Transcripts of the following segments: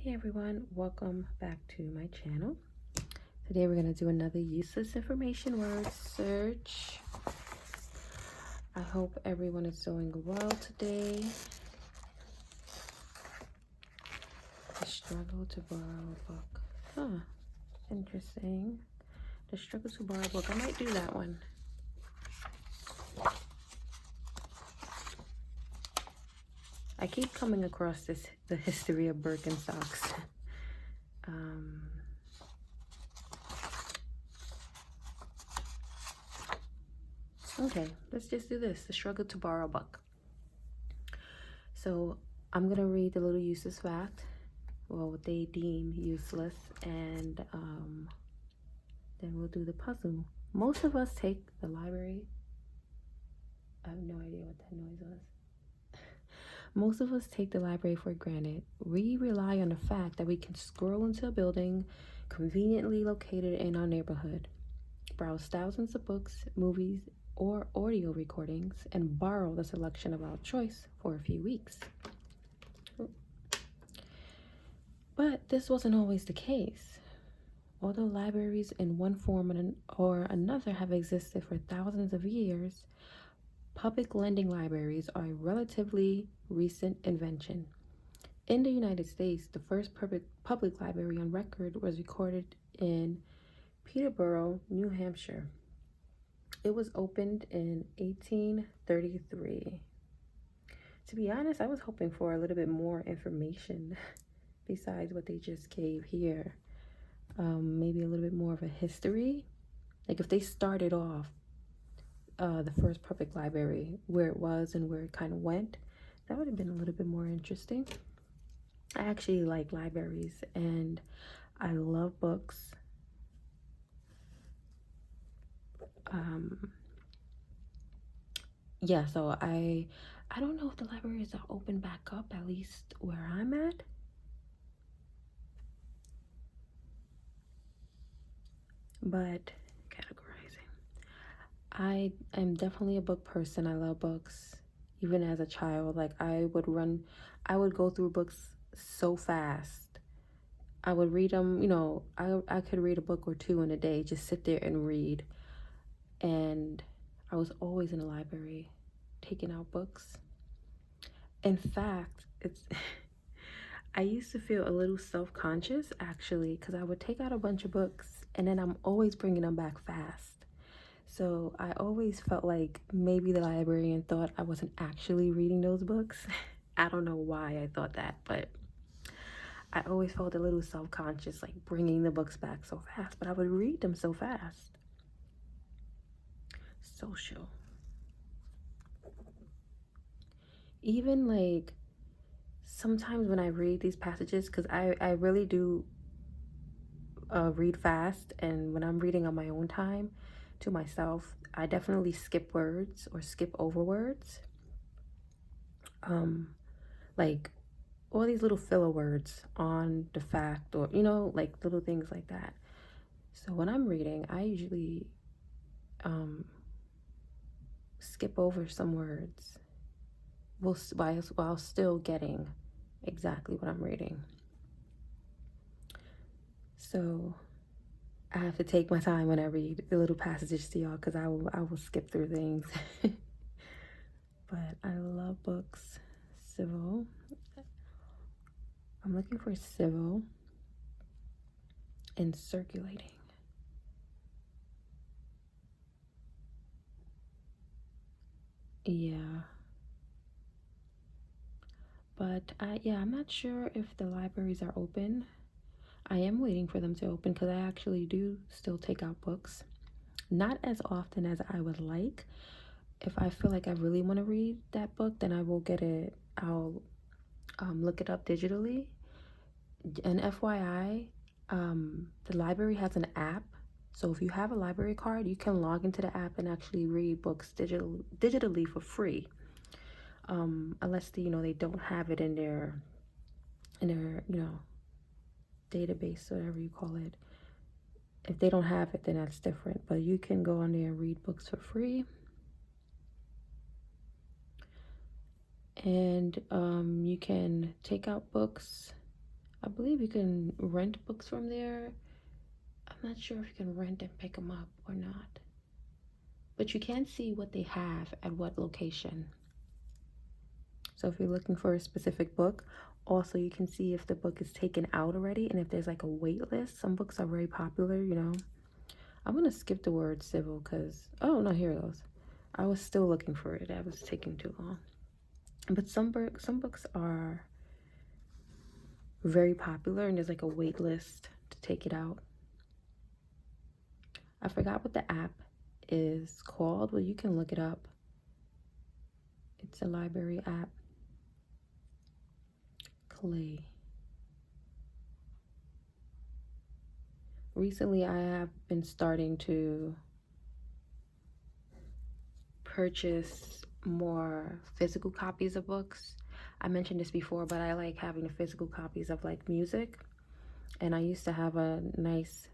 Hey everyone, welcome back to my channel. Today we're going to do another useless information word search. I hope everyone is doing well today. The struggle to borrow a book. Huh, interesting. The struggle to borrow a book. I might do that one. I keep coming across the history of Birkenstocks. Okay, let's just do this. The struggle to borrow a book. So I'm gonna read the little useless fact, well, what they deem useless, and then we'll do the puzzle. Most of us take the library. I have no idea what that noise was. Most of us take the library for granted. We rely on the fact that we can scroll into a building conveniently located in our neighborhood, browse thousands of books, movies, or audio recordings, and borrow the selection of our choice for a few weeks. But this wasn't always the case. Although libraries in one form or another have existed for thousands of years, public lending libraries are a relatively recent invention. In the United States, the first public library on record was recorded in Peterborough, New Hampshire. It was opened in 1833. To be honest, I was hoping for a little bit more information besides what they just gave here. Maybe a little bit more of a history. Like if they started off the first public library, where it was and where it kind of went, that would have been a little bit more interesting. I actually like libraries and I love books. Yeah, so I don't know if the libraries are open back up, at least where I'm at. But categorizing, I am definitely a book person. I love books. Even as a child, like I would go through books so fast. I would read them, I could read a book or two in a day, just sit there and read. And I was always in the library taking out books. In fact, I used to feel a little self-conscious actually, because I would take out a bunch of books and then I'm always bringing them back fast. So I always felt like maybe the librarian thought I wasn't actually reading those books. I don't know why I thought that, but I always felt a little self-conscious, like bringing the books back so fast, but I would read them so fast. Social. Even like sometimes when I read these passages, because I really do read fast, and when I'm reading on my own time to myself, I definitely skip words or skip over words. Like all these little filler words on the fact, or like little things like that. So when I'm reading, I usually skip over some words while still getting exactly what I'm reading. So I have to take my time when I read the little passages to y'all, because I will skip through things. But I love books. Civil. I'm looking for civil and circulating. Yeah. But I'm not sure if the libraries are open. I am waiting for them to open because I actually do still take out books. Not as often as I would like. If I feel like I really want to read that book, then I will get it. I'll look it up digitally. And FYI, the library has an app. So if you have a library card, you can log into the app and actually read books digitally for free. Unless they don't have it in their database, whatever you call it. If they don't have it, then that's different. But you can go on there and read books for free. And you can take out books I believe you can rent books from there. I'm not sure if you can rent and pick them up or not. But you can see what they have at what location. So if you're looking for a specific book, also you can see if the book is taken out already and if there's like a wait list. Some books are very popular, you know. I'm gonna skip the word civil because, oh no, here it goes. I was still looking for it. That was taking too long. But some books are very popular and there's like a wait list to take it out. I forgot what the app is called, but you can look it up. It's a library app. Clay. Recently, I have been starting to purchase more physical copies of books. I mentioned this before, but I like having the physical copies of like music. And I used to have a nice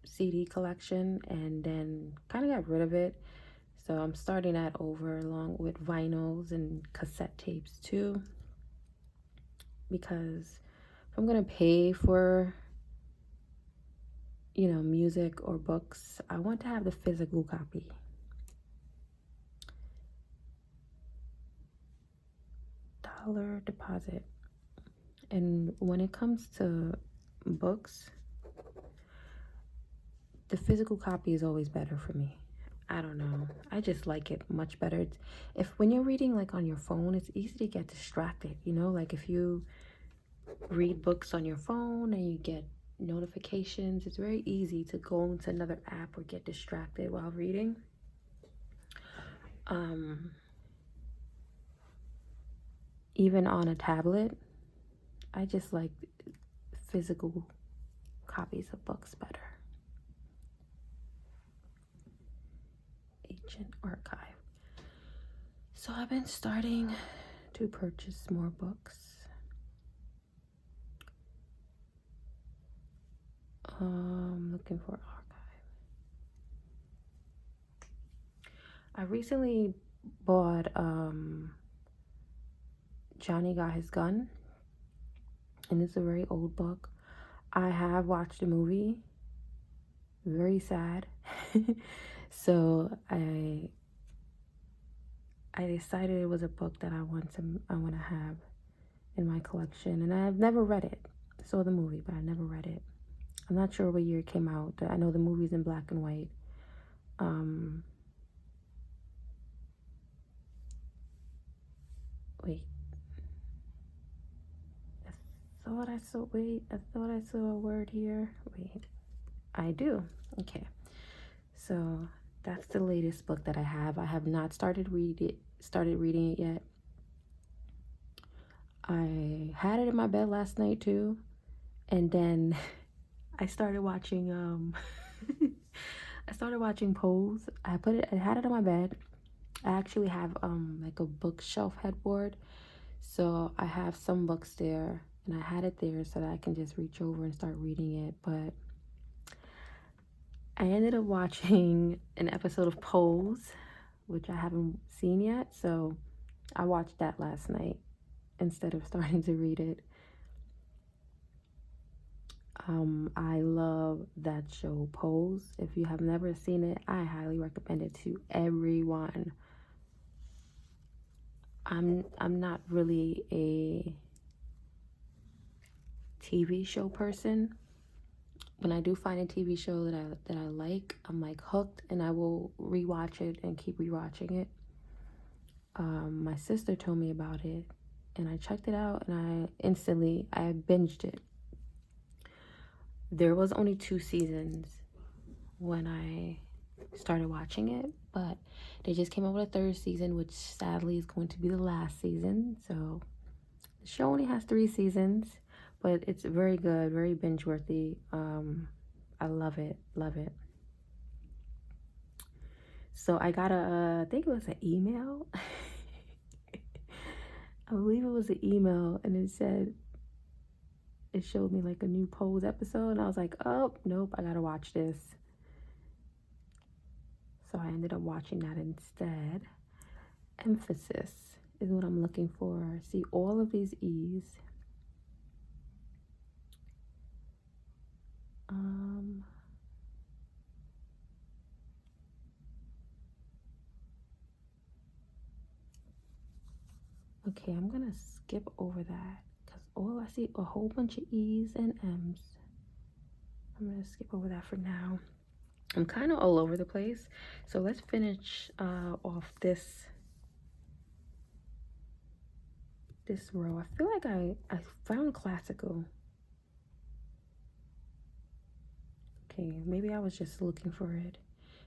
CD collection and then kind of got rid of it. So I'm starting that over along with vinyls and cassette tapes too. Because if I'm gonna pay for, you know, music or books, I want to have the physical copy. $1 deposit. And when it comes to books, the physical copy is always better for me. I don't know. I just like it much better. When you're reading like on your phone, it's easy to get distracted, you know? Like if you read books on your phone and you get notifications, it's very easy to go into another app or get distracted while reading. Even on a tablet, I just like physical copies of books better. Ancient archive. So I've been starting to purchase more books. Looking for archive. I recently bought Johnny Got His Gun, and it's a very old book. I have watched the movie. Very sad. So I decided it was a book that I want to have in my collection, and I've never read it. I saw the movie, but I never read it. I'm not sure what year it came out. I know the movie's in black and white. Wait. I thought I saw a word here. Wait. I do. Okay. So that's the latest book that I have. I have not started reading it yet. I had it in my bed last night too, and then I started watching Pose. I had it on my bed. I actually have like a bookshelf headboard, so I have some books there, and I had it there so that I can just reach over and start reading it. But I ended up watching an episode of Pose, which I haven't seen yet, so I watched that last night instead of starting to read it. I love that show, Pose. If you have never seen it, I highly recommend it to everyone. I'm not really a TV show person. When I do find a TV show that I like, I'm like hooked, and I will rewatch it and keep rewatching it. My sister told me about it, and I checked it out, and I binged it. There was only 2 seasons when I started watching it, but they just came out with a 3rd season, which sadly is going to be the last season. So the show only has 3 seasons, but it's very good, very binge worthy. I love it. So I got I think it was an email. I believe it was an email, and it showed me like a new Pose episode, and I was like, oh nope, I gotta watch this. So I ended up watching that instead. Emphasis is what I'm looking for. See all of these E's. Okay, I'm gonna skip over that because all I see a whole bunch of E's and M's. I'm gonna skip over that for now. I'm kind of all over the place, so let's finish off this row. I feel like I found classical. Okay, maybe I was just looking for it.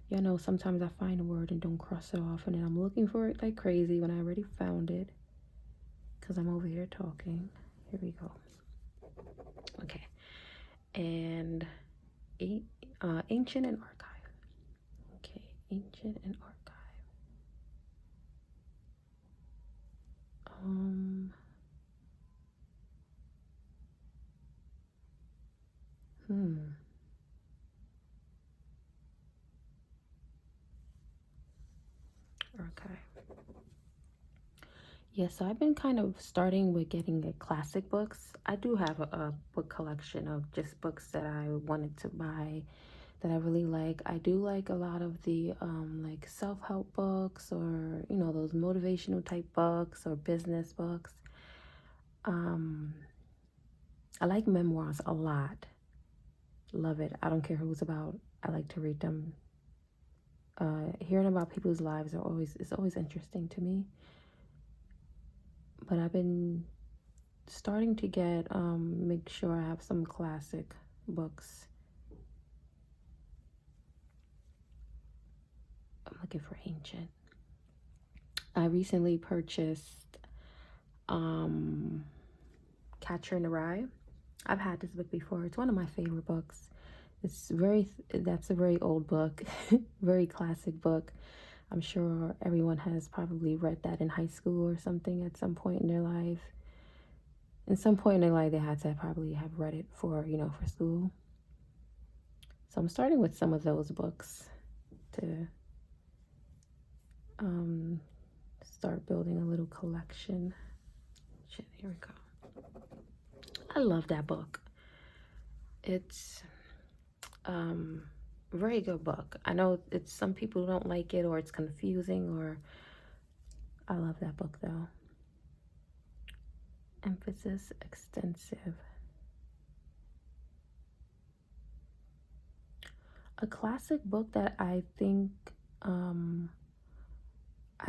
Y'all know sometimes I find a word and don't cross it off, and then I'm looking for it like crazy when I already found it because I'm over here talking. Here we go. Okay, and ancient and archive. Okay, ancient and archive. Okay. Yes, so I've been kind of starting with getting classic books. I do have a book collection of just books that I wanted to buy that I really like. I do like a lot of the like self-help books, or those motivational type books or business books. I like memoirs a lot. Love it. I don't care who it's about. I like to read them. Hearing about people's lives is always interesting to me. But I've been starting to make sure I have some classic books. I'm looking for ancient. I recently purchased Catcher in the Rye. I've had this book before. It's one of my favorite books. That's a very old book, very classic book. I'm sure everyone has probably read that in high school or something at some point in their life. In some point in their life, they had to probably have read it for school. So I'm starting with some of those books to start building a little collection. Here we go. I love that book. It's a very good book. I know some people don't like it, or it's confusing, or I love that book though. Emphasis extensive. A classic book that I think I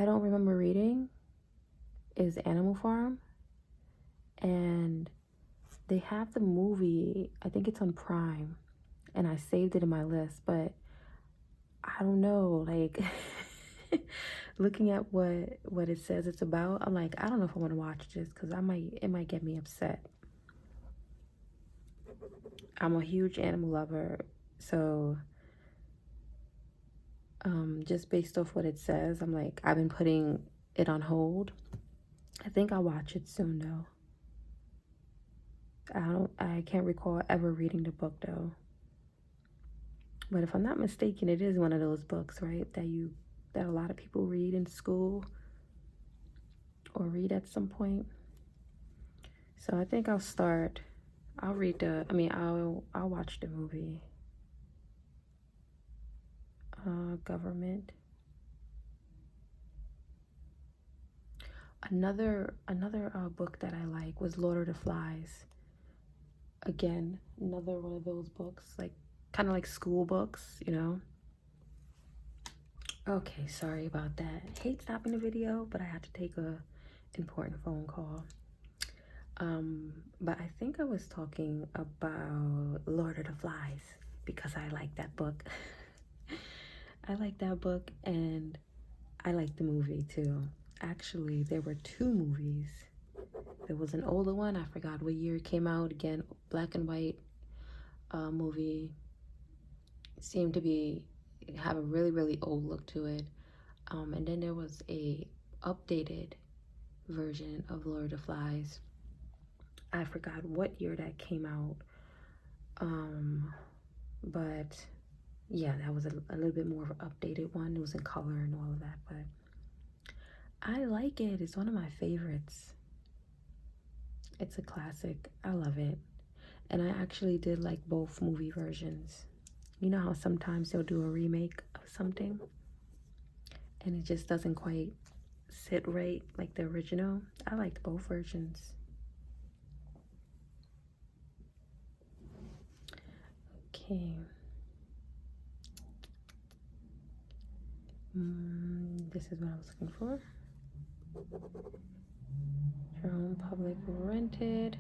don't remember reading is Animal Farm, and they have the movie. I think it's on Prime, and I saved it in my list, but I don't know, like looking at what it says it's about, I'm like, I don't know if I want to watch this because it might get me upset. I'm a huge animal lover, so just based off what it says, I'm like, I've been putting it on hold. I think I'll watch it soon though. I can't recall ever reading the book though. But if I'm not mistaken, it is one of those books, right, that a lot of people read in school or read at some point. So I think I'll watch the movie. Government. Another book that I like was Lord of the Flies. Again, another one of those books, like kind of like school books, Okay, sorry about that. Hate stopping the video, but I had to take a important phone call. But I think I was talking about Lord of the Flies because I like that book. I like that book, and I like the movie too. Actually, there were two movies. There was an older one, I forgot what year it came out. Again, black and white movie. It seemed to have a really, really old look to it. And then there was a updated version of Lord of the Flies. I forgot what year that came out. But yeah, that was a little bit more of an updated one. It was in color and all of that, but I like it. It's one of my favorites. It's a classic. I love it. And I actually did like both movie versions. You know how sometimes they'll do a remake of something and it just doesn't quite sit right like the original. I liked both versions. Okay. This is what I was looking for. Your own public rented.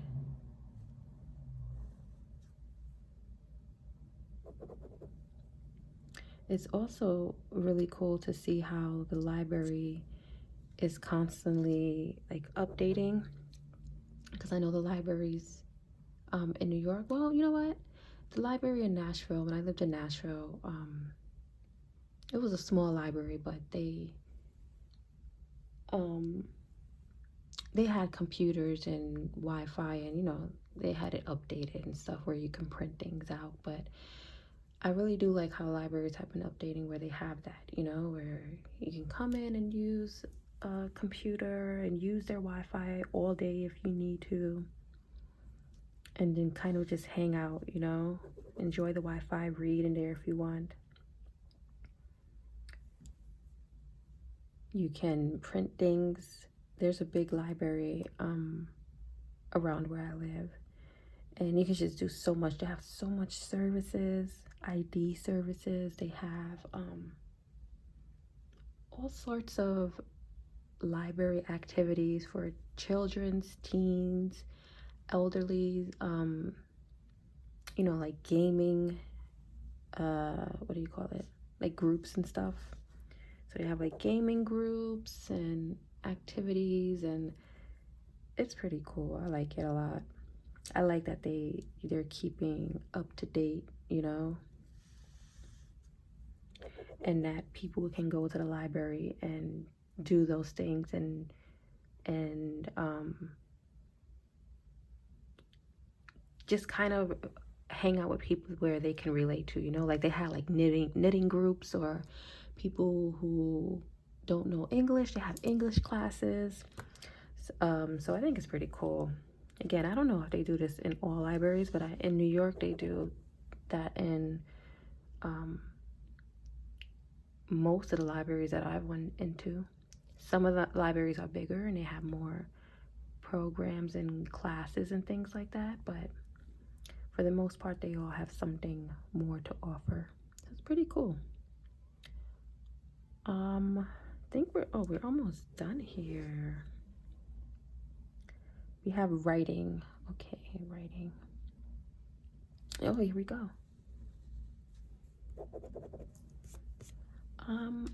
It's also really cool to see how the library is constantly like updating, because I know the libraries in New York, well, you know what, the library in Nashville, when I lived in Nashville, it was a small library, but they had computers and Wi-Fi, and they had it updated and stuff where you can print things out. But I really do like how libraries have been updating where they have that, where you can come in and use a computer and use their Wi-Fi all day if you need to, and then kind of just hang out, enjoy the Wi-Fi, read in there if you want. You can print things. There's a big library around where I live, and you can just do so much. They have so much services, ID services. They have all sorts of library activities for children's, teens, elderly, like gaming, what do you call it? Like groups and stuff. So they have like gaming groups and activities, and it's pretty cool. I like it a lot. I like that they're keeping up to date, and that people can go to the library and do those things and just kind of hang out with people where they can relate to, like they had like knitting groups, or people who don't know English, they have English classes. So I think it's pretty cool. Again, I don't know if they do this in all libraries, but in New York they do that in most of the libraries that I've went into. Some of the libraries are bigger and they have more programs and classes and things like that, but for the most part they all have something more to offer. So it's pretty cool. I think we're almost done here. We have writing. Okay, writing. Oh, here we go.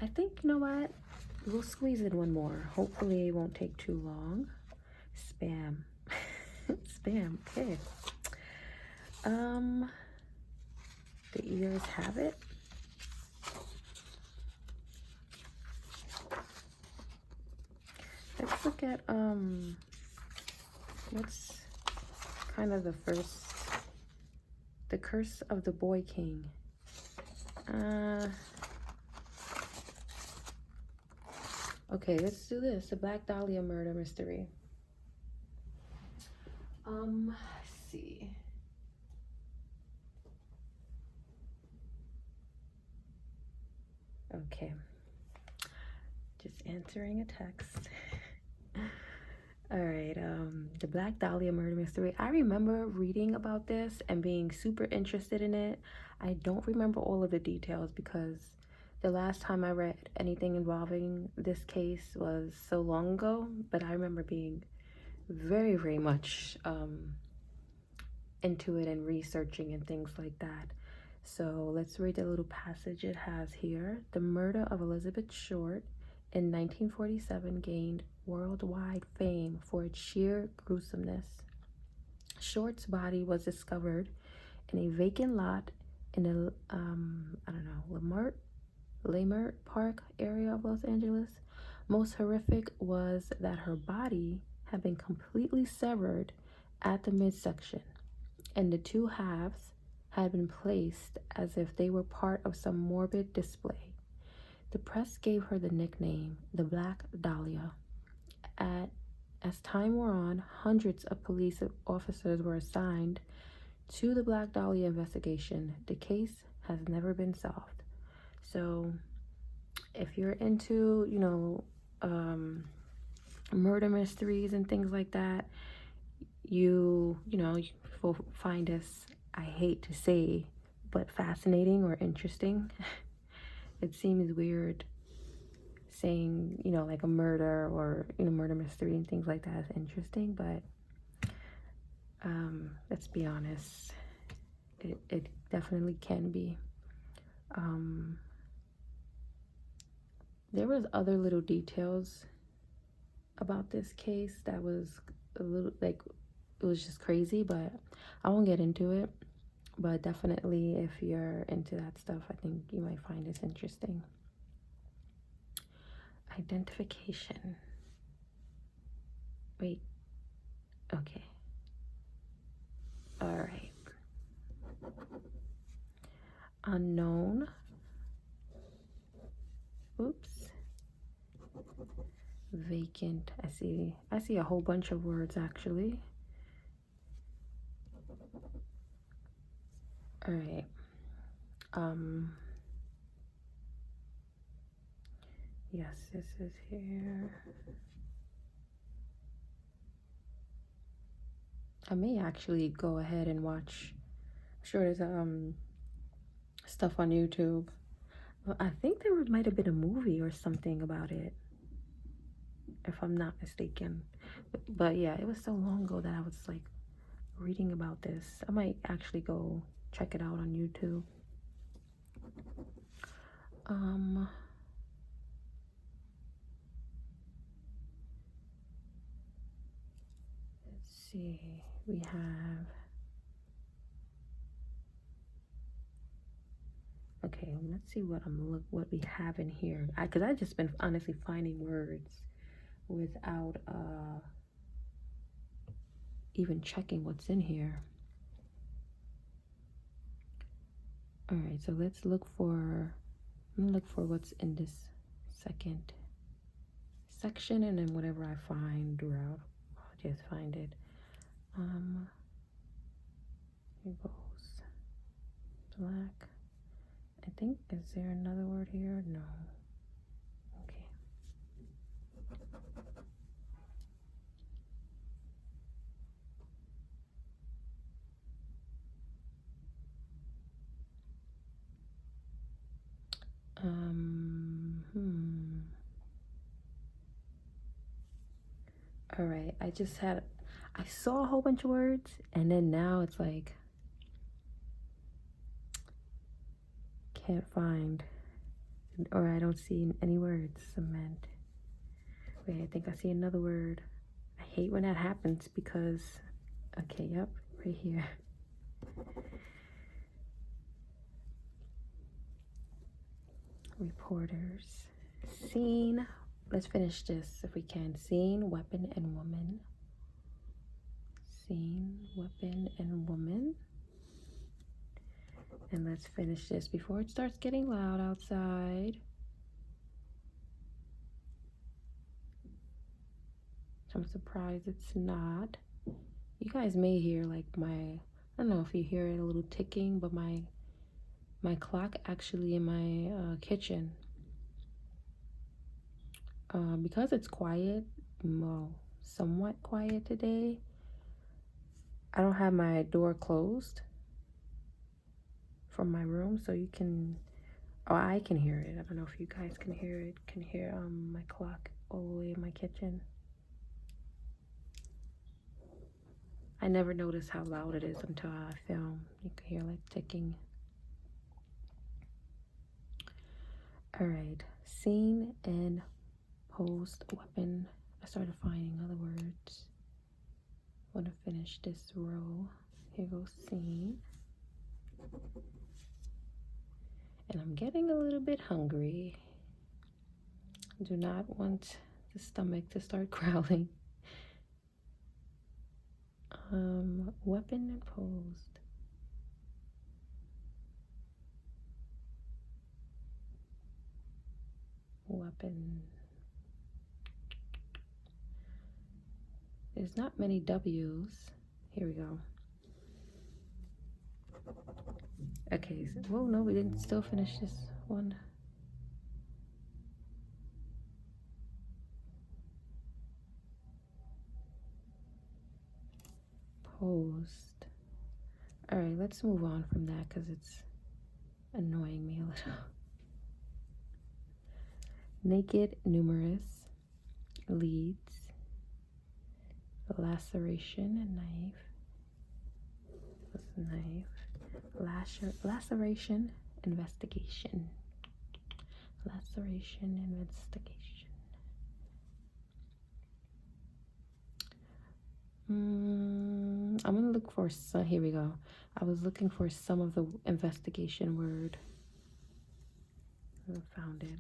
I think, you know what? We'll squeeze in one more. Hopefully it won't take too long. Spam. Spam, okay. The ears have it. Let's look at what's kind of the first, The Curse of the Boy King. Okay, let's do this. The Black Dahlia murder mystery. Let's see. Okay. Just answering a text. All right, the Black Dahlia murder mystery. I remember reading about this and being super interested in it. I don't remember all of the details because the last time I read anything involving this case was so long ago, but I remember being very, very much into it and researching and things like that. So let's read the little passage it has here. The murder of Elizabeth Short in 1947 gained worldwide fame for its sheer gruesomeness. Short's body was discovered in a vacant lot in the Leimert Park area of Los Angeles. Most horrific was that her body had been completely severed at the midsection, and the two halves had been placed as if they were part of some morbid display. The press gave her the nickname the Black Dahlia. As time wore on, hundreds of police officers were assigned to the Black Dahlia investigation. The case has never been solved. So if you're into, murder mysteries and things like that, you will find this, I hate to say, but fascinating or interesting. It seems weird saying, like a murder or, murder mystery and things like that is interesting, but let's be honest, it definitely can be. There was other little details about this case that was a little, like, it was just crazy, but I won't get into it. But definitely, if you're into that stuff, I think you might find this interesting. Identification. Wait. Okay. All right. Unknown. Oops. Vacant. I see a whole bunch of words actually. All right. Yes, this is here. I may actually go ahead and watch. I'm sure there's stuff on YouTube. Well, I think there might have been a movie or something about it, if I'm not mistaken. But yeah, it was so long ago that I was like reading about this. I might actually go check it out on YouTube. Let's see. We have. Okay, let's see what we have in here. Cause I've just been honestly finding words without even checking what's in here. All right, so I'm gonna look for what's in this second section, and then whatever I find throughout, I'll just find it. Here goes black. I think, is there another word here? No. Okay. All right, I saw a whole bunch of words, and then now it's like, can't find, or I don't see any words. Cement. Wait, I think I see another word. I hate when that happens because, okay, yep, right here. Reporters. Scene. Let's finish this if we can. Scene, weapon, and woman. Scene, weapon, and woman. And let's finish this before it starts getting loud outside. I'm surprised it's not. You guys may hear like I don't know if you hear it a little ticking, but my clock actually in my kitchen. Because it's quiet, well, somewhat quiet today, I don't have my door closed from my room, so you can, I can hear it. I don't know if you guys can hear it. Can hear my clock all the way in my kitchen. I never noticed how loud it is until I film. You can hear like ticking. All right, scene and post weapon. I started finding other words. I want to finish this row. Here goes scene. And I'm getting a little bit hungry. I do not want the stomach to start growling. Weapon and posed. Weapon. There's not many W's. Here we go. Okay, so, well, no, we didn't still finish this one. closed. All right, let's move on from that because it's annoying me a little. Naked, numerous, leads, laceration, and knife. What's knife? Laceration, investigation. Laceration, investigation. I'm gonna look for some. Here we go. I was looking for some of the investigation word. I found it.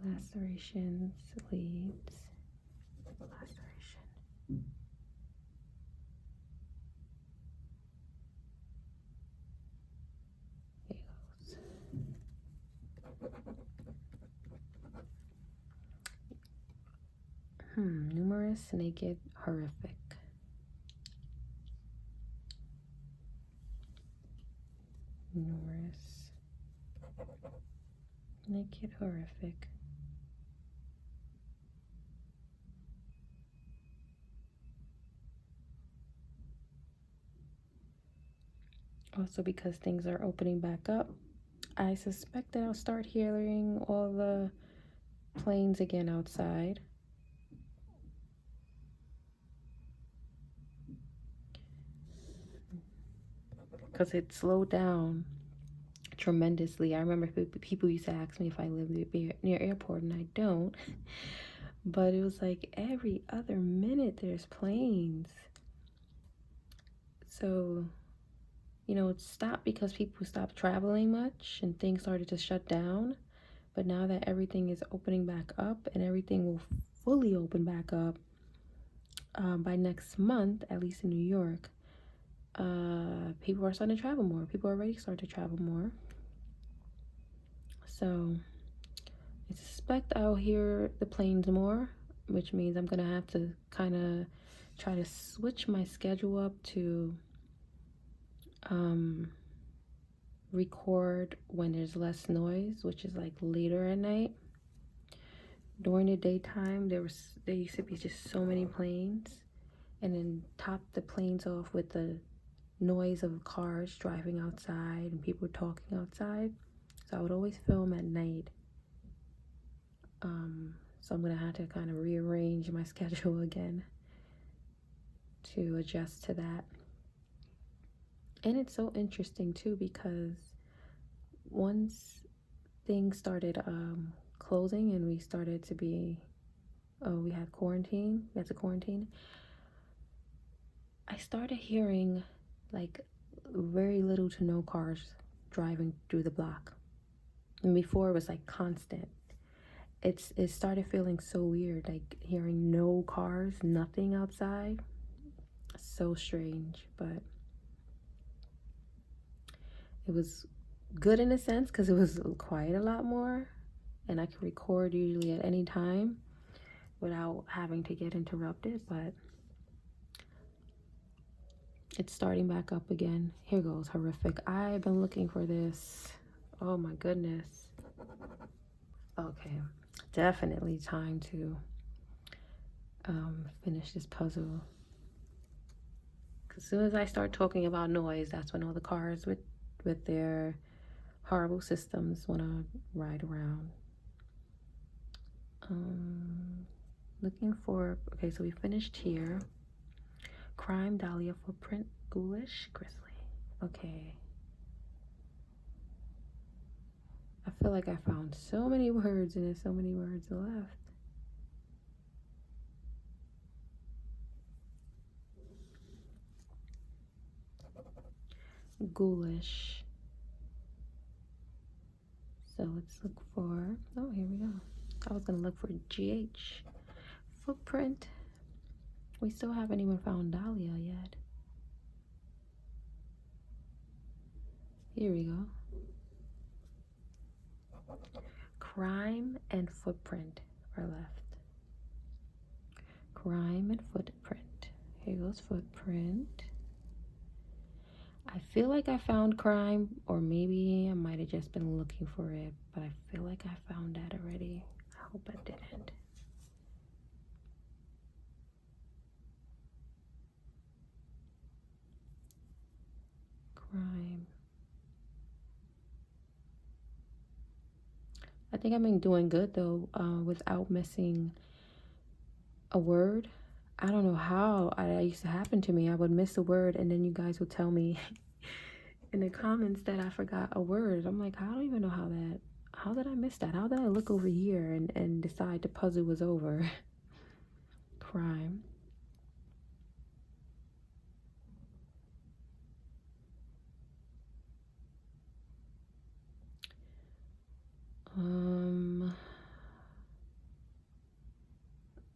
Lacerations, leads, laceration. Here goes. Numerous, naked, horrific. Numerous, naked, horrific. Also, because things are opening back up, I suspect that I'll start hearing all the planes again outside. Because it slowed down tremendously. I remember people used to ask me if I lived near airport, and I don't. But it was like every other minute there's planes. So, you know, it stopped because people stopped traveling much and things started to shut down. But now that everything is opening back up and everything will fully open back up by next month, at least in New York, people are starting to travel more. People are already starting to travel more. So I suspect I'll hear the planes more, which means I'm gonna have to kind of try to switch my schedule up to record when there's less noise, which is like later at night. During the daytime, there used to be just so many planes, and then top the planes off with the noise of cars driving outside and people talking outside. So I would always film at night. So I'm gonna have to kind of rearrange my schedule again to adjust to that. And it's so interesting too, because once things started closing and we started to be, we had to quarantine, I started hearing like very little to no cars driving through the block. And before it was like constant. It started feeling so weird, like hearing no cars, nothing outside. So strange, but it was good in a sense because it was quiet a lot more, and I could record usually at any time without having to get interrupted. But it's starting back up again. Here goes horrific. I've been looking for this. Oh my goodness. Okay, definitely time to finish this puzzle. As soon as I start talking about noise, that's when all the cars with their horrible systems want to ride around. Looking for, okay, so we finished here. Crime, Dahlia, footprint, ghoulish, grisly. Okay. I feel like I found so many words and there's so many words left. Ghoulish. So let's look for, oh, here we go. I was gonna look for GH. Footprint. We still haven't even found Dahlia yet. Here we go. Crime and footprint are left. Crime and footprint. Here goes footprint. I feel like I found crime, or maybe I might have just been looking for it, but I feel like I found that already. I hope I didn't. Crime. I think I've been doing good though, without missing a word. I don't know how it used to happen to me. I would miss a word, and then you guys would tell me in the comments that I forgot a word. I'm like, I don't even know how did I miss that? How did I look over here and decide the puzzle was over? Crime.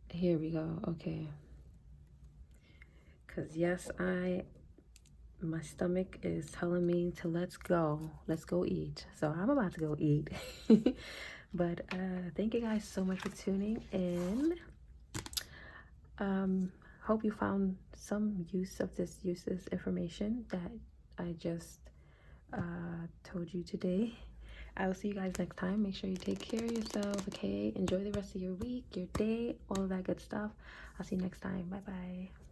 Here we go. Okay. Because yes, my stomach is telling me to let's go eat, so I'm about to go eat. But thank you guys so much for tuning in. Hope you found some use of this useless information that I just told you today. I will see you guys next time. Make sure you take care of yourself, okay? Enjoy the rest of your week, your day, all of that good stuff. I'll see you next time. Bye bye.